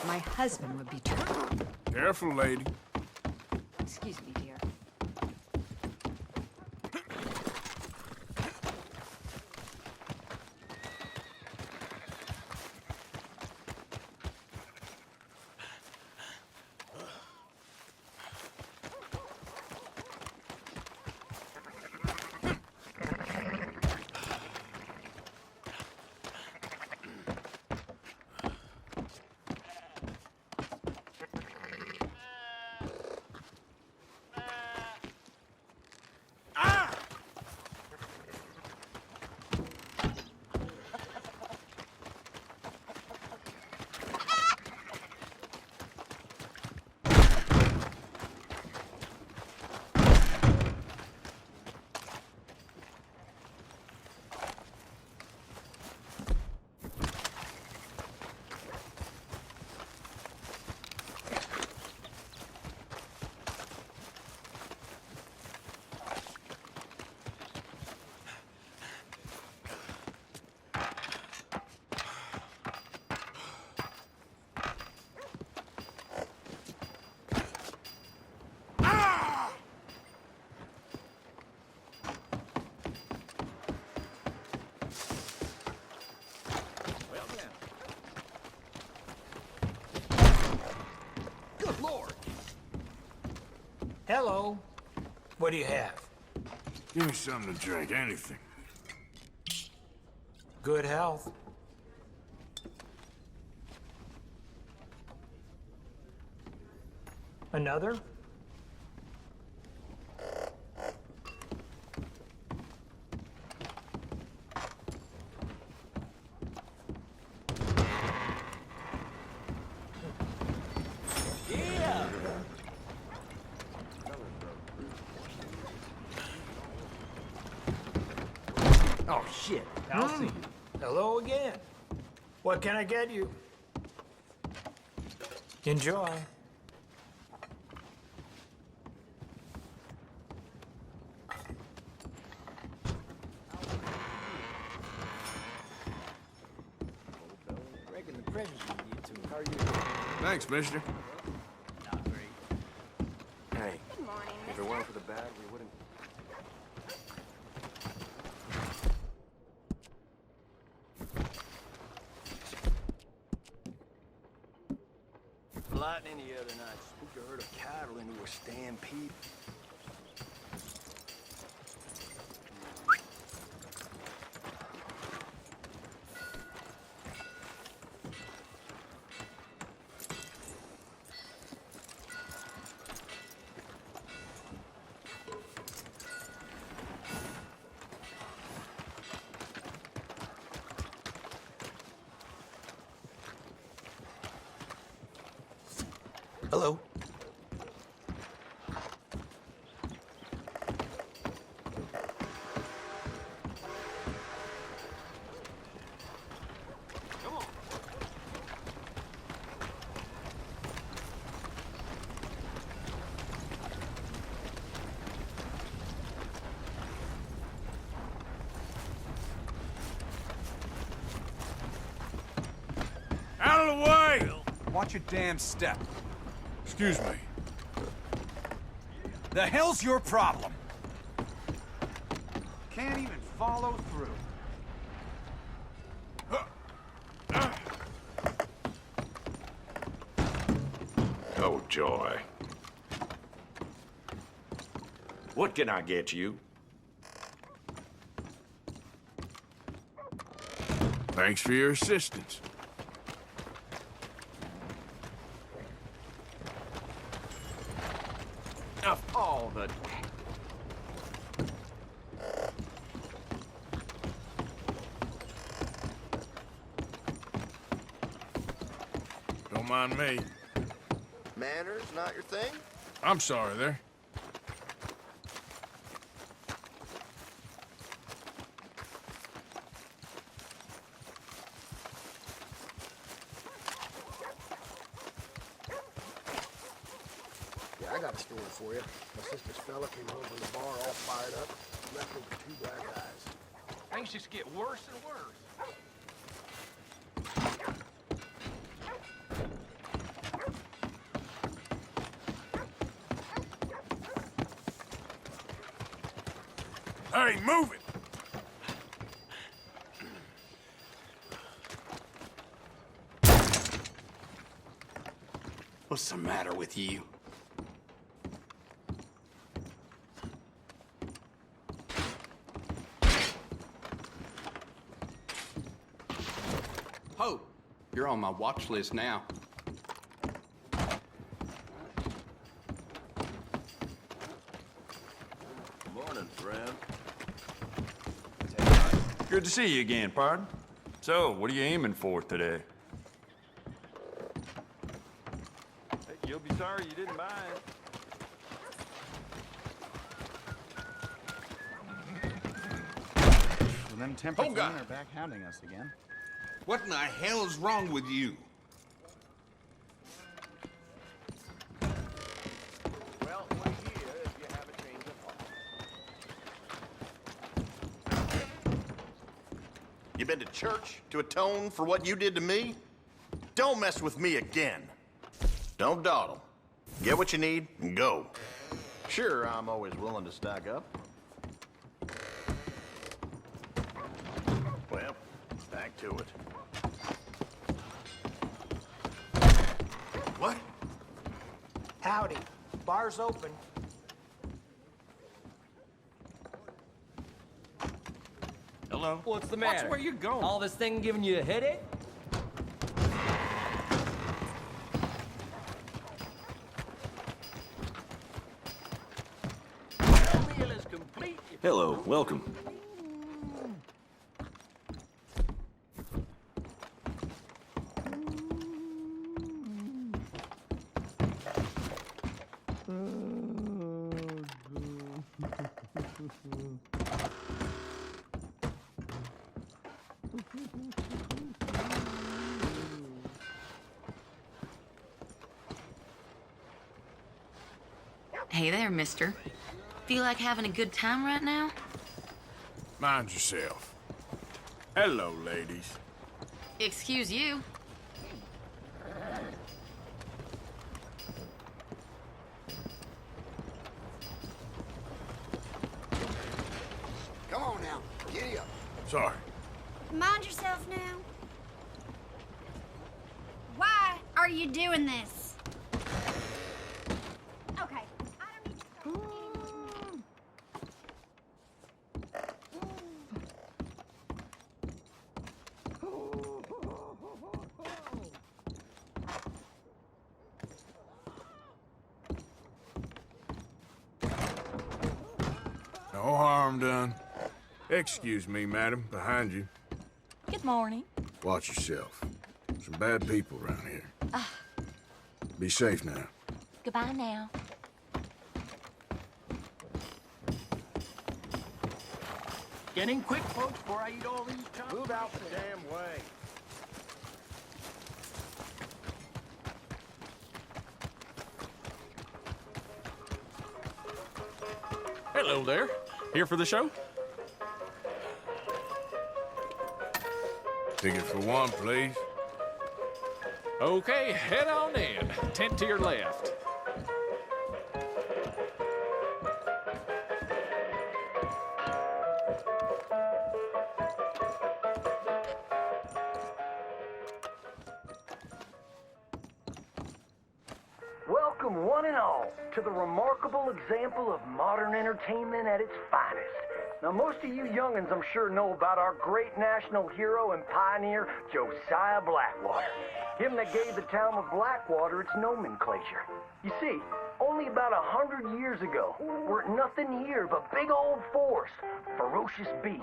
My husband would be turned. Careful, lady. Excuse me, dear. Hello. What do you have? Give me something to drink, anything. Good health. Another? Oh, shit. I'll see you. Hello again. What can I get you? Enjoy. Breaking the presents with you two. How are you? Thanks, mister. Not great. Hey, Good morning, if it weren't for the bag, we wouldn't... Lightning the other night spooked a herd of cattle into a stampede. Hello. Out of the way! Watch your damn step. Excuse me. The hell's your problem? Can't even follow through. Oh, joy. What can I get you? Thanks for your assistance. Of all the... Don't mind me. Manners not your thing? I'm sorry there. Yeah, I got a story for you. My sister's fella came home from the bar all fired up, left me with two black eyes. Things just get worse and worse. Hey, move it! What's the matter with you? Hope, you're on my watch list now. Morning, friend. Good to see you again, pardon. So, what are you aiming for today? You'll be sorry you didn't buy it. Well, them temperate men are back hounding us again. What in the hell's wrong with you? Well, we're here if you have a change of heart. You been to church to atone for what you did to me? Don't mess with me again. Don't dawdle. Get what you need and go. Sure, I'm always willing to stack up. Well, back to it. What? Howdy. Bar's open. Hello? What's the matter? Watch where you're going. All this thing giving you a headache? Hello, welcome. Hey there, mister. Feel like having a good time right now? Mind yourself. Hello, ladies. Excuse you. Come on now, giddy up. Sorry. Mind yourself now. Why are you doing this? Okay, I don't need to start anymore. No harm done. Excuse me, madam, behind you. Good morning. Watch yourself. Some bad people around here. Be safe now. Goodbye now. Getting quick, folks, before I eat all these chops. Move out the damn way. Hello there. Here for the show? Ticket for one, please. Okay, head on in. Tent to your left. Welcome, one and all, to the remarkable example of modern entertainment at its finest. Now, most of you young'uns, I'm sure, know about our great national hero and pioneer, Josiah Blackwater. Him that gave the town of Blackwater its nomenclature. You see, only about 100 years ago, weren't nothing here but big old forests, ferocious beasts,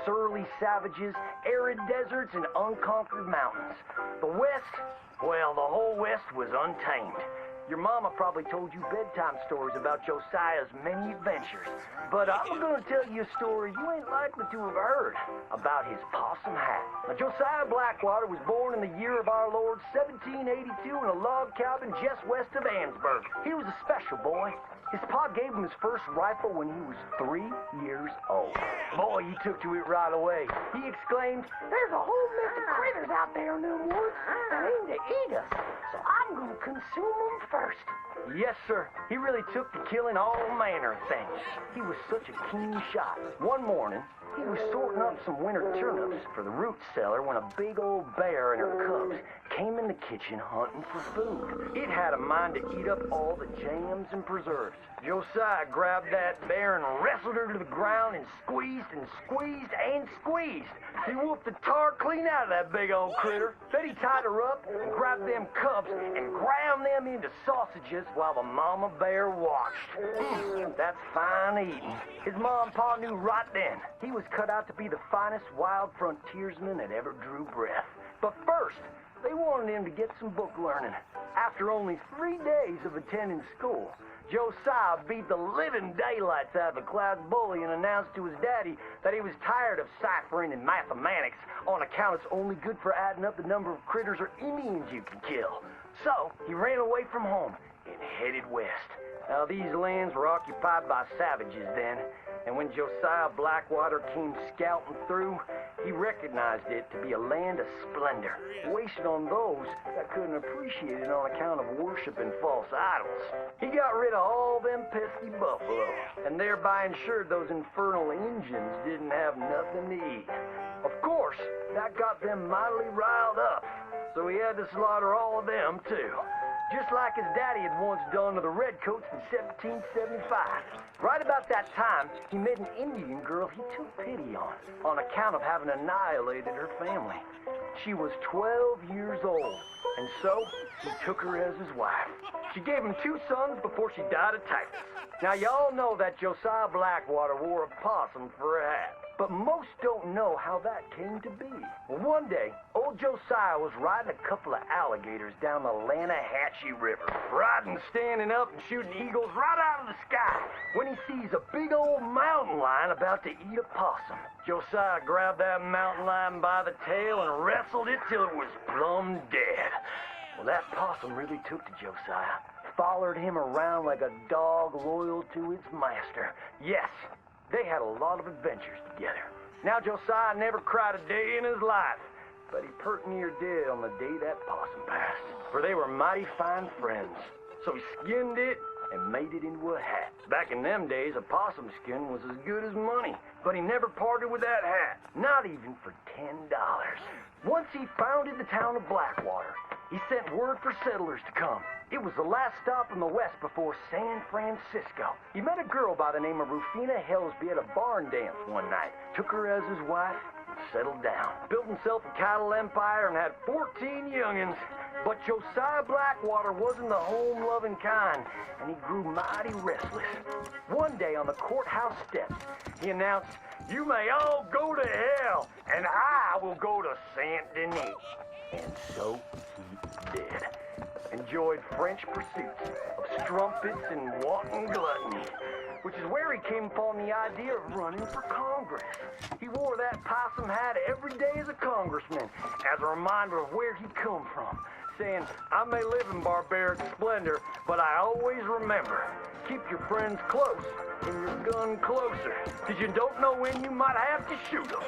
surly savages, arid deserts, and unconquered mountains. The West, well, the whole West was untamed. Your mama probably told you bedtime stories about Josiah's many adventures. But I'm gonna tell you a story you ain't likely to have heard about his possum hat. Now, Josiah Blackwater was born in the year of our Lord 1782 in a log cabin just west of Ansburg. He was a special boy. His pa gave him his first rifle when he was 3 years old. Boy, he took to it right away. He exclaimed, "There's a whole mess of critters out there in them woods that aim to eat us, so I'm gonna consume them first." Yes, sir. He really took to killing all manner of things. He was such a keen shot. One morning, he was sorting up some winter turnips for the root cellar when a big old bear and her cubs came in the kitchen hunting for food. It had a mind to eat up all the jams and preserves. Josiah grabbed that bear and wrestled her to the ground and squeezed and squeezed and squeezed. He whooped the tar clean out of that big old critter. Then he tied her up and grabbed them cubs and ground them into sausages while the mama bear watched. That's fine eating. His mom and pa knew right then he was cut out to be the finest wild frontiersman that ever drew breath. But first, they wanted him to get some book learning. After only 3 days of attending school, Josiah beat the living daylights out of the class bully and announced to his daddy that he was tired of ciphering and mathematics on account it's only good for adding up the number of critters or Indians you can kill. So he ran away from home and headed west. Now, these lands were occupied by savages then, and when Josiah Blackwater came scouting through, he recognized it to be a land of splendor, wasted on those that couldn't appreciate it on account of worshiping false idols. He got rid of all them pesky buffalo, and thereby ensured those infernal Injuns didn't have nothing to eat. Of course, that got them mightily riled up, so he had to slaughter all of them too. Just like his daddy had once done to the Redcoats in 1775. Right about that time, he met an Indian girl he took pity on account of having annihilated her family. She was 12 years old, and so he took her as his wife. She gave him 2 sons before she died of typhus. Now, y'all know that Josiah Blackwater wore a possum for a hat. But most don't know how that came to be. Well, one day, old Josiah was riding a couple of alligators down the Lanahatchee River. Riding, standing up, and shooting eagles right out of the sky when he sees a big old mountain lion about to eat a possum. Josiah grabbed that mountain lion by the tail and wrestled it till it was plumb dead. Well, that possum really took to Josiah. Followed him around like a dog loyal to its master. Yes, they had a lot of adventures together. Now, Josiah never cried a day in his life, but he pert near did on the day that possum passed, for they were mighty fine friends. So he skinned it and made it into a hat. Back in them days, a possum skin was as good as money, but he never parted with that hat, not even for $10. Once he founded the town of Blackwater, he sent word for settlers to come. It was the last stop in the west before San Francisco. He met a girl by the name of Rufina Helsby at a barn dance one night, took her as his wife, and settled down. Built himself a cattle empire and had 14 youngins. But Josiah Blackwater wasn't the home-loving kind, and he grew mighty restless. One day on the courthouse steps, he announced, "You may all go to hell, and I will go to Saint Denis." And so he did. Enjoyed French pursuits of strumpets and wanton gluttony, which is where he came upon the idea of running for Congress. He wore that possum hat every day as a congressman, as a reminder of where he'd come from, saying, "I may live in barbaric splendor, but I always remember, keep your friends close and your gun closer, because you don't know when you might have to shoot them."